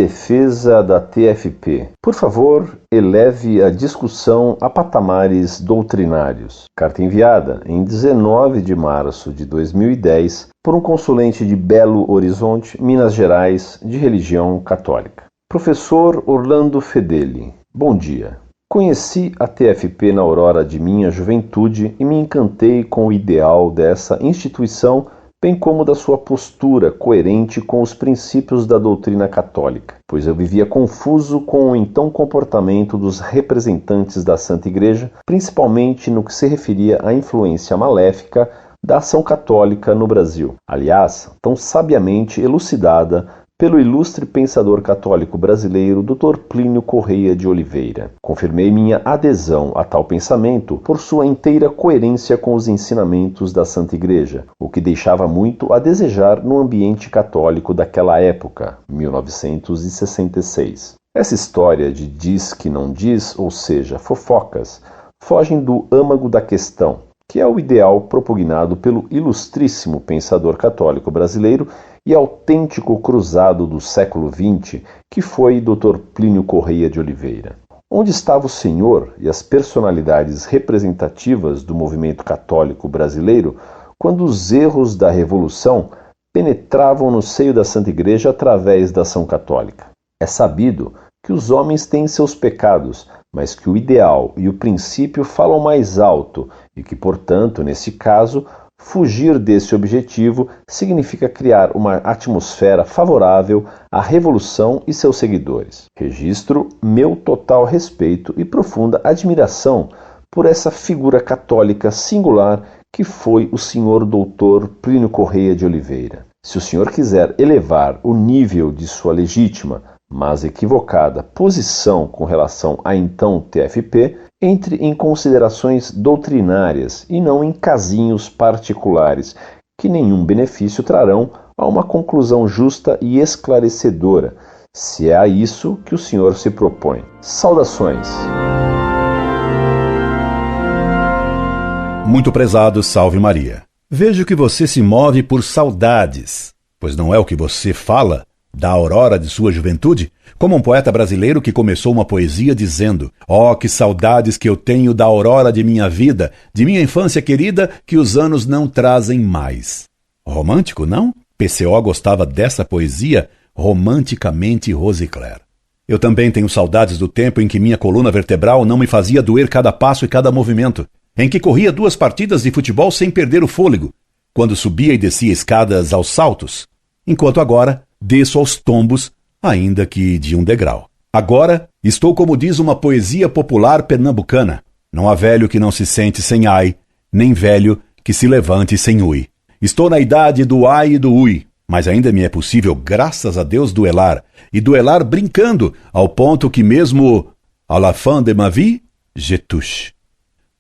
defesa da TFP. Por favor, eleve a discussão a patamares doutrinários. Carta enviada em 19 de março de 2010 por um consulente de Belo Horizonte, Minas Gerais, de religião católica. Professor Orlando Fedeli, bom dia. Conheci a TFP na aurora de minha juventude e me encantei com o ideal dessa instituição, bem como da sua postura coerente com os princípios da doutrina católica, pois eu vivia confuso com o então comportamento dos representantes da Santa Igreja, principalmente no que se referia à influência maléfica da ação católica no Brasil, aliás, tão sabiamente elucidada pelo ilustre pensador católico brasileiro Dr. Plínio Correia de Oliveira. Confirmei minha adesão a tal pensamento por sua inteira coerência com os ensinamentos da Santa Igreja, o que deixava muito a desejar no ambiente católico daquela época, 1966. Essa história de diz que não diz, ou seja, fofocas, fogem do âmago da questão, que é o ideal propugnado pelo ilustríssimo pensador católico brasileiro e autêntico cruzado do século XX, que foi Dr. Plínio Correia de Oliveira. Onde estava o senhor e as personalidades representativas do movimento católico brasileiro quando os erros da Revolução penetravam no seio da Santa Igreja através da ação católica? É sabido que os homens têm seus pecados, mas que o ideal e o princípio falam mais alto e que, portanto, nesse caso, fugir desse objetivo significa criar uma atmosfera favorável à Revolução e seus seguidores. Registro meu total respeito e profunda admiração por essa figura católica singular que foi o senhor doutor Plínio Correia de Oliveira. Se o senhor quiser elevar o nível de sua legítima, mas equivocada posição com relação à então TFP, entre em considerações doutrinárias e não em casinhos particulares, que nenhum benefício trarão a uma conclusão justa e esclarecedora, se é a isso que o senhor se propõe. Saudações! Muito prezado, salve Maria. Vejo que você se move por saudades, pois não é o que você fala da aurora de sua juventude, como um poeta brasileiro que começou uma poesia dizendo: "Oh, que saudades que eu tenho da aurora de minha vida, de minha infância querida, que os anos não trazem mais." Romântico, não? PCO gostava dessa poesia romanticamente Rosicler. Eu também tenho saudades do tempo em que minha coluna vertebral não me fazia doer cada passo e cada movimento, em que corria 2 partidas de futebol sem perder o fôlego, quando subia e descia escadas aos saltos, enquanto agora desço aos tombos, ainda que de um degrau. Agora estou como diz uma poesia popular pernambucana: não há velho que não se sente sem ai, nem velho que se levante sem ui. Estou na idade do ai e do ui, mas ainda me é possível, graças a Deus, duelar, e duelar brincando, ao ponto que mesmo à la fin de ma vie, je touche.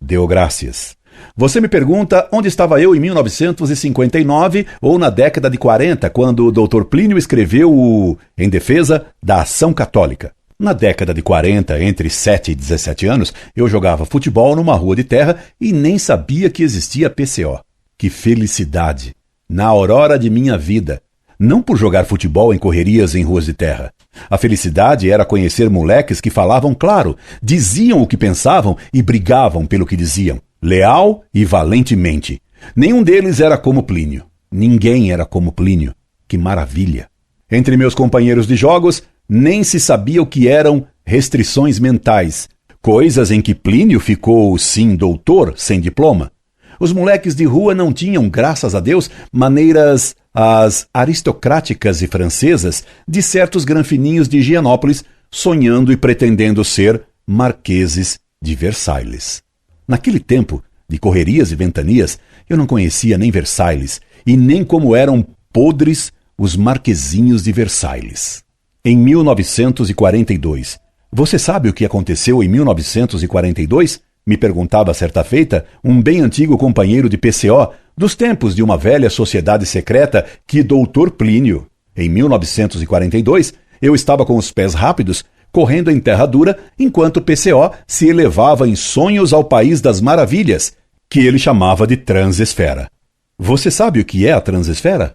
Deu graças. Você me pergunta onde estava eu em 1959 ou na década de 40, quando o Dr. Plínio escreveu o Em Defesa da Ação Católica. Na década de 40, entre 7 e 17 anos, eu jogava futebol numa rua de terra e nem sabia que existia PCO. Que felicidade! Na aurora de minha vida. Não por jogar futebol em correrias em ruas de terra. A felicidade era conhecer moleques que falavam claro, diziam o que pensavam e brigavam pelo que diziam, leal e valentemente. Nenhum deles era como Plínio. Ninguém era como Plínio. Que maravilha! Entre meus companheiros de jogos, nem se sabia o que eram restrições mentais, coisas em que Plínio ficou, sim, doutor, sem diploma. Os moleques de rua não tinham, graças a Deus, maneiras as aristocráticas e francesas de certos granfininhos de Higienópolis, sonhando e pretendendo ser marqueses de Versailles. Naquele tempo, de correrias e ventanias, eu não conhecia nem Versailles e nem como eram podres os marquezinhos de Versailles. Em 1942. Você sabe o que aconteceu em 1942? Me perguntava certa feita um bem antigo companheiro de PCO dos tempos de uma velha sociedade secreta que Dr. Plínio. Em 1942, eu estava com os pés rápidos, correndo em terra dura, enquanto PCO se elevava em sonhos ao país das maravilhas, que ele chamava de transesfera. Você sabe o que é a transesfera?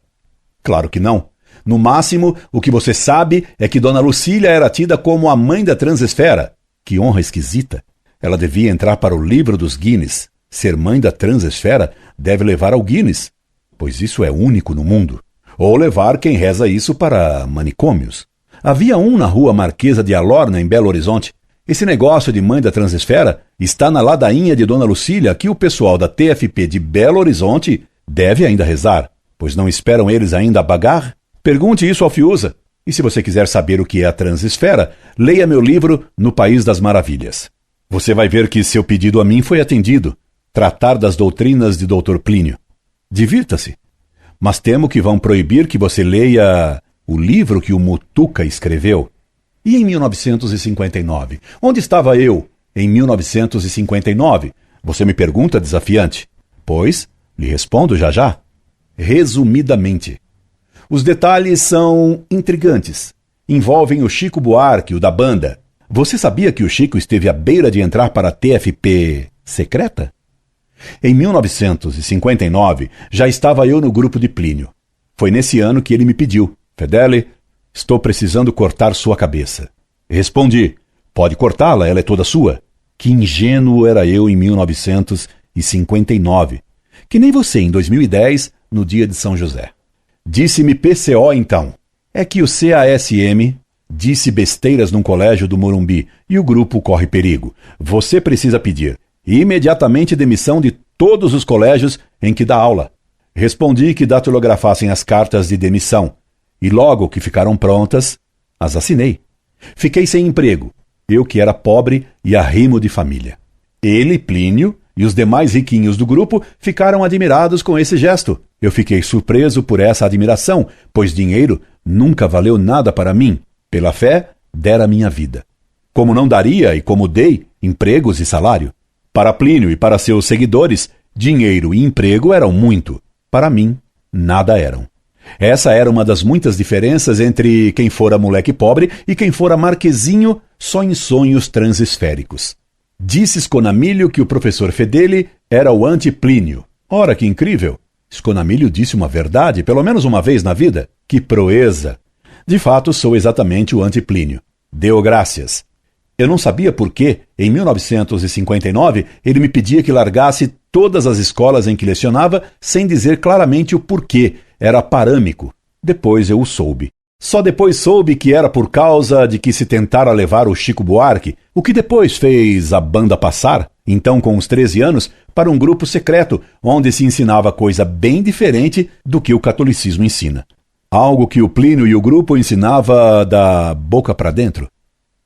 Claro que não. No máximo, o que você sabe é que Dona Lucília era tida como a mãe da transesfera. Que honra esquisita. Ela devia entrar para o livro dos Guinness. Ser mãe da transesfera deve levar ao Guinness, pois isso é único no mundo. Ou levar quem reza isso para manicômios. Havia um na rua Marquesa de Alorna, em Belo Horizonte. Esse negócio de mãe da transesfera está na ladainha de Dona Lucília que o pessoal da TFP de Belo Horizonte deve ainda rezar, pois não esperam eles ainda bagar? Pergunte isso ao Fiuza. E se você quiser saber o que é a transesfera, leia meu livro No País das Maravilhas. Você vai ver que seu pedido a mim foi atendido. Tratar das doutrinas de Dr. Plínio. Divirta-se. Mas temo que vão proibir que você leia o livro que o Mutuca escreveu. E em 1959? Onde estava eu em 1959? Você me pergunta desafiante. Pois, lhe respondo já já. Resumidamente. Os detalhes são intrigantes. Envolvem o Chico Buarque, o da banda. Você sabia que o Chico esteve à beira de entrar para a TFP secreta? Em 1959, já estava eu no grupo de Plínio. Foi nesse ano que ele me pediu: Fedele, estou precisando cortar sua cabeça. Respondi: pode cortá-la, ela é toda sua. Que ingênuo era eu em 1959. Que nem você em 2010, no dia de São José. Disse-me PCO então. É que o CASM disse besteiras num colégio do Morumbi e o grupo corre perigo. Você precisa pedir imediatamente demissão de todos os colégios em que dá aula. Respondi que datilografassem as cartas de demissão e logo que ficaram prontas, as assinei. Fiquei sem emprego, eu que era pobre e arrimo de família. Ele, Plínio, e os demais riquinhos do grupo ficaram admirados com esse gesto. Eu fiquei surpreso por essa admiração, pois dinheiro nunca valeu nada para mim. Pela fé, dera minha vida. Como não daria e como dei empregos e salário. Para Plínio e para seus seguidores, dinheiro e emprego eram muito. Para mim, nada eram. Essa era uma das muitas diferenças entre quem fora moleque pobre e quem fora marquesinho só em sonhos transesféricos. Disse Sconamilho que o professor Fedele era o anti-Plínio. Ora, que incrível! Sconamilho disse uma verdade, pelo menos uma vez na vida. Que proeza! De fato, sou exatamente o anti-Plínio. Deu graças. Eu não sabia por que, em 1959, ele me pedia que largasse todas as escolas em que lecionava sem dizer claramente o porquê. Era parâmico. Depois eu o soube. Só depois soube que era por causa de que se tentara levar o Chico Buarque, o que depois fez a banda passar, então com uns 13 anos, para um grupo secreto, onde se ensinava coisa bem diferente do que o catolicismo ensina. Algo que o Plínio e o grupo ensinava da boca para dentro.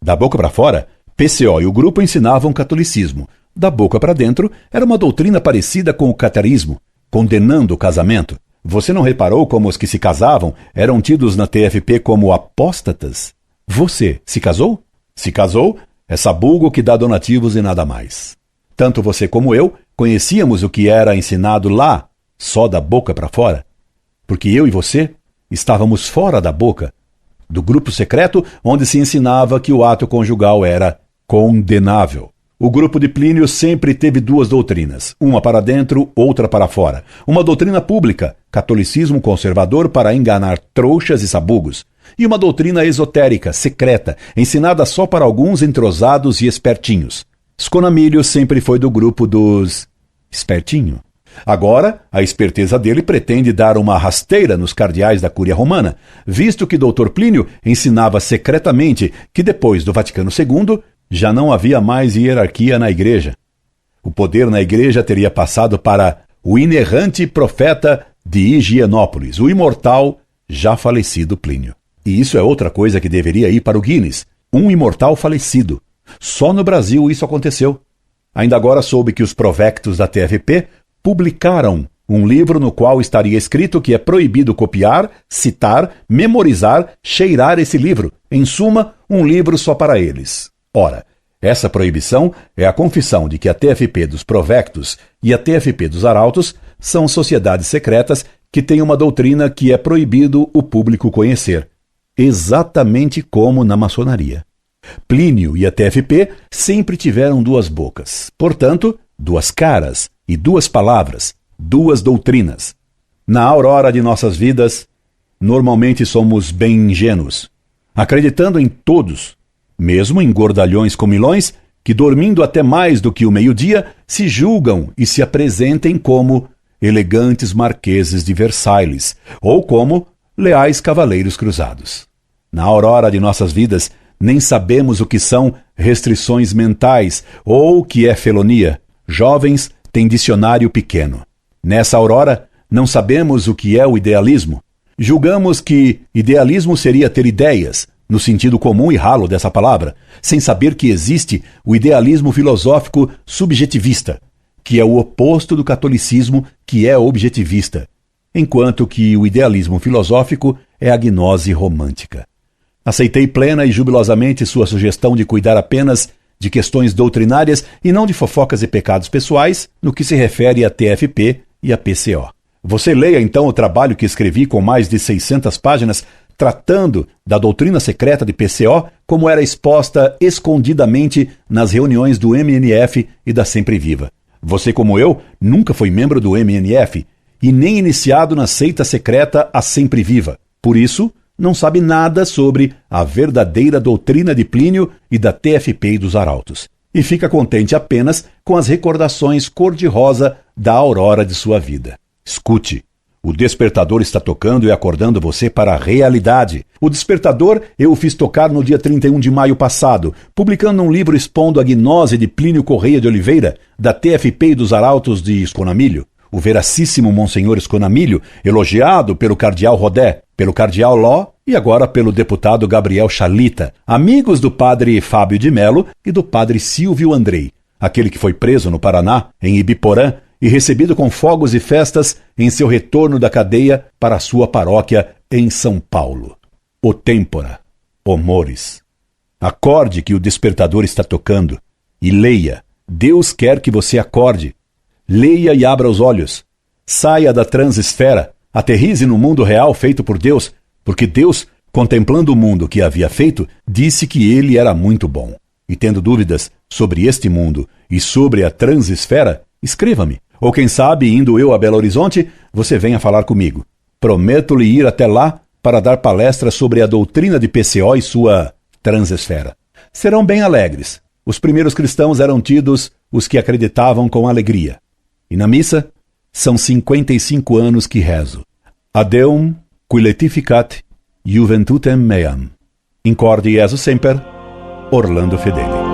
Da boca para fora, PCO e o grupo ensinavam catolicismo. Da boca para dentro, era uma doutrina parecida com o catarismo, condenando o casamento. Você não reparou como os que se casavam eram tidos na TFP como apóstatas? Você se casou? Se casou, é sabugo que dá donativos e nada mais. Tanto você como eu conhecíamos o que era ensinado lá, só da boca para fora. Porque eu e você estávamos fora da boca, do grupo secreto onde se ensinava que o ato conjugal era condenável. O grupo de Plínio sempre teve duas doutrinas, uma para dentro, outra para fora. Uma doutrina pública, catolicismo conservador para enganar trouxas e sabugos. E uma doutrina esotérica, secreta, ensinada só para alguns entrosados e espertinhos. Sconamilho sempre foi do grupo dos espertinho. Agora, a esperteza dele pretende dar uma rasteira nos cardeais da Cúria Romana, visto que Dr. Plínio ensinava secretamente que depois do Vaticano II já não havia mais hierarquia na igreja. O poder na igreja teria passado para o inerrante profeta de Higienópolis, o imortal, já falecido Plínio. E isso é outra coisa que deveria ir para o Guinness, um imortal falecido. Só no Brasil isso aconteceu. Ainda agora soube que os provectos da TFP publicaram um livro no qual estaria escrito que é proibido copiar, citar, memorizar, cheirar esse livro. Em suma, um livro só para eles. Ora, essa proibição é a confissão de que a TFP dos provectos e a TFP dos arautos são sociedades secretas que têm uma doutrina que é proibido o público conhecer, exatamente como na maçonaria. Plínio e a TFP sempre tiveram duas bocas, portanto, duas caras e duas palavras, duas doutrinas. Na aurora de nossas vidas, normalmente somos bem ingênuos, acreditando em todos, mesmo em gordalhões comilões, que dormindo até mais do que o meio-dia, se julgam e se apresentem como elegantes marqueses de Versailles, ou como leais cavaleiros cruzados. Na aurora de nossas vidas, nem sabemos o que são restrições mentais ou o que é felonia. Jovens têm dicionário pequeno. Nessa aurora, não sabemos o que é o idealismo. Julgamos que idealismo seria ter ideias, no sentido comum e ralo dessa palavra, sem saber que existe o idealismo filosófico subjetivista, que é o oposto do catolicismo, que é objetivista, enquanto que o idealismo filosófico é a gnose romântica. Aceitei plena e jubilosamente sua sugestão de cuidar apenas de questões doutrinárias e não de fofocas e pecados pessoais no que se refere à TFP e à PCO. Você leia então o trabalho que escrevi com mais de 600 páginas tratando da doutrina secreta de PCO como era exposta escondidamente nas reuniões do MNF e da Sempre Viva. Você, como eu, nunca foi membro do MNF e nem iniciado na seita secreta A Sempre Viva. Por isso, não sabe nada sobre a verdadeira doutrina de Plínio e da TFP e dos Arautos. E fica contente apenas com as recordações cor-de-rosa da aurora de sua vida. Escute. O despertador está tocando e acordando você para a realidade. O despertador eu o fiz tocar no dia 31 de maio passado, publicando um livro expondo a gnose de Plínio Correia de Oliveira, da TFP e dos Arautos de Esconamilho. O veracíssimo Monsenhor Esconamilho, elogiado pelo cardeal Rodé, pelo cardeal Ló e agora pelo deputado Gabriel Chalita, amigos do padre Fábio de Melo e do padre Silvio Andrei, aquele que foi preso no Paraná, em Ibiporã, e recebido com fogos e festas em seu retorno da cadeia para a sua paróquia em São Paulo. O Têmpora, o Mores. Acorde que o despertador está tocando e leia. Deus quer que você acorde. Leia e abra os olhos. Saia da transesfera, aterrize no mundo real feito por Deus, porque Deus, contemplando o mundo que havia feito, disse que ele era muito bom. E tendo dúvidas sobre este mundo e sobre a transesfera, escreva-me. Ou quem sabe, indo eu a Belo Horizonte, você venha falar comigo. Prometo-lhe ir até lá para dar palestra sobre a doutrina de PCO e sua transesfera. Serão bem alegres. Os primeiros cristãos eram tidos os que acreditavam com alegria. E na missa, são 55 anos que rezo. Adeum, qui letificat, juventutem meam. Incorde Jesus semper, Orlando Fedeli.